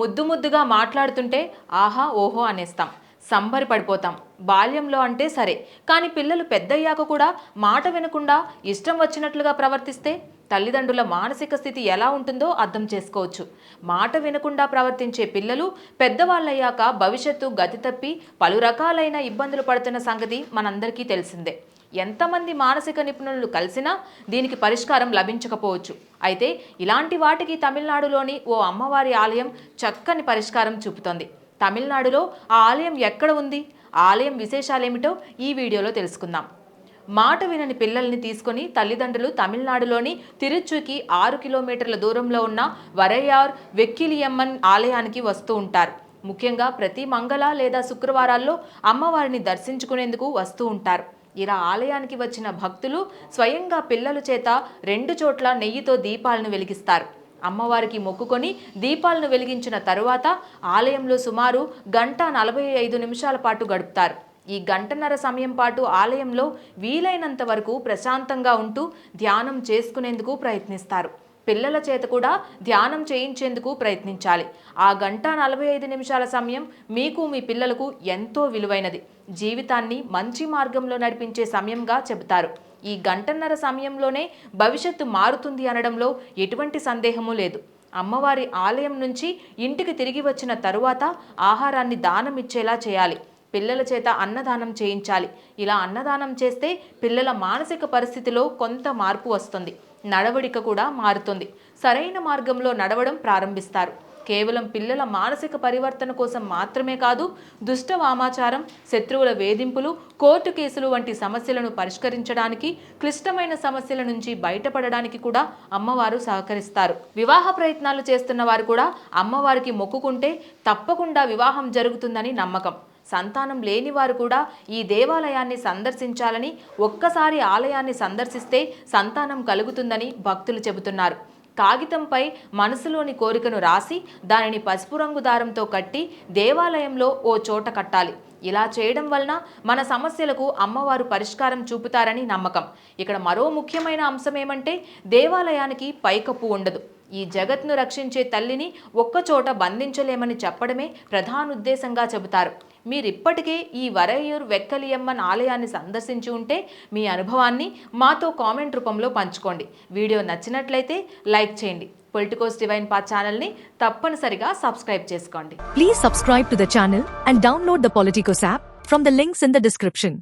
ముద్దు ముద్దుగా మాట్లాడుతుంటే ఆహా ఓహో అనేస్తాం, సంబరపడిపోతాం. బాల్యంలో అంటే సరే, కానీ పిల్లలు పెద్దయ్యాక కూడా మాట వినకుండా ఇష్టం వచ్చినట్లుగా ప్రవర్తిస్తే తల్లిదండ్రుల మానసిక స్థితి ఎలా ఉంటుందో అర్థం చేసుకోవచ్చు. మాట వినకుండా ప్రవర్తించే పిల్లలు పెద్దవాళ్ళయ్యాక భవిష్యత్తు గతి తప్పి పలు రకాలైన ఇబ్బందులు పడుతున్న సంగతి మనందరికీ తెలిసిందే. ఎంతమంది మానసిక నిపుణులు కలిసినా దీనికి పరిష్కారం లభించకపోవచ్చు. అయితే ఇలాంటి వాటికి తమిళనాడులోని ఓ అమ్మవారి ఆలయం చక్కని పరిష్కారం చూపుతోంది. తమిళనాడులో ఆ ఆలయం ఎక్కడ ఉంది, ఆ ఆలయం విశేషాలేమిటో ఈ వీడియోలో తెలుసుకుందాం. మాట వినని పిల్లల్ని తీసుకొని తల్లిదండ్రులు తమిళనాడులోని తిరుచుకి 6 కిలోమీటర్ల దూరంలో ఉన్న వరయార్ వెక్కిలియమ్మన్ ఆలయానికి వస్తూ ఉంటారు. ముఖ్యంగా ప్రతి మంగళ లేదా శుక్రవారాల్లో అమ్మవారిని దర్శించుకునేందుకు వస్తూ ఉంటారు. ఇలా ఆలయానికి వచ్చిన భక్తులు స్వయంగా పిల్లల చేత 2 చోట్ల నెయ్యితో దీపాలను వెలిగిస్తారు. అమ్మవారికి మొక్కుకొని దీపాలను వెలిగించిన తరువాత ఆలయంలో సుమారు 1:45 పాటు గడుపుతారు. ఈ గంటన్నర సమయం పాటు ఆలయంలో వీలైనంత వరకు ప్రశాంతంగా ఉంటూ ధ్యానం చేసుకునేందుకు ప్రయత్నిస్తారు. పిల్లల చేత కూడా ధ్యానం చేయించేందుకు ప్రయత్నించాలి. ఆ 1:45 సమయం మీకు మీ పిల్లలకు ఎంతో విలువైనది. జీవితాన్ని మంచి మార్గంలో నడిపించే సమయంగా చెబుతారు. ఈ గంటన్నర సమయంలోనే భవిష్యత్తు మారుతుంది అనడంలో ఎటువంటి సందేహమూ లేదు. అమ్మవారి ఆలయం నుంచి ఇంటికి తిరిగి వచ్చిన తరువాత ఆహారాన్ని దానం ఇచ్చేలా చేయాలి. పిల్లల చేత అన్నదానం చేయించాలి. ఇలా అన్నదానం చేస్తే పిల్లల మానసిక పరిస్థితిలో కొంత మార్పు వస్తుంది. నడవడిక కూడా మారుతుంది. సరైన మార్గంలో నడవడం ప్రారంభిస్తారు. కేవలం పిల్లల మానసిక పరివర్తన కోసం మాత్రమే కాదు, దుష్ట వామాచారం, శత్రువుల వేధింపులు, కోర్టు కేసులు వంటి సమస్యలను పరిష్కరించడానికి, క్లిష్టమైన సమస్యల నుంచి బయటపడడానికి కూడా అమ్మవారు సహకరిస్తారు. వివాహ ప్రయత్నాలు చేస్తున్న వారు కూడా అమ్మవారికి మొక్కుకుంటే తప్పకుండా వివాహం జరుగుతుందని నమ్మకం. సంతానం లేని వారు కూడా ఈ దేవాలయాన్ని సందర్శించాలని, ఒక్కసారి ఆలయాన్ని సందర్శిస్తే సంతానం కలుగుతుందని భక్తులు చెబుతున్నారు. కాగితంపై మనసులోని కోరికను రాసి దానిని పసుపు రంగు దారంతో కట్టి దేవాలయంలో ఓ చోట కట్టాలి. ఇలా చేయడం వలన మన సమస్యలకు అమ్మవారు పరిష్కారం చూపుతారని నమ్మకం. ఇక్కడ మరో ముఖ్యమైన అంశం ఏమంటే దేవాలయానికి పైకప్పు ఉండదు. ఈ జగత్ను రక్షించే తల్లిని ఒక్కచోట బంధించలేమని చెప్పడమే ప్రధానోద్దేశంగా చెబుతారు. మీరిప్పటికే ఈ వరయ్యూర్ వెక్కలియమ్మన్ ఆలయాన్ని సందర్శించి ఉంటే మీ అనుభవాన్ని మాతో కామెంట్ రూపంలో పంచుకోండి. వీడియో నచ్చినట్లయితే లైక్ చేయండి. పొలిటికోస్ డివైన్ పాత్ ఛానల్ని తప్పనిసరిగా సబ్స్క్రైబ్ చేసుకోండి. Please subscribe to the channel and download the Politicos app from the links in the description.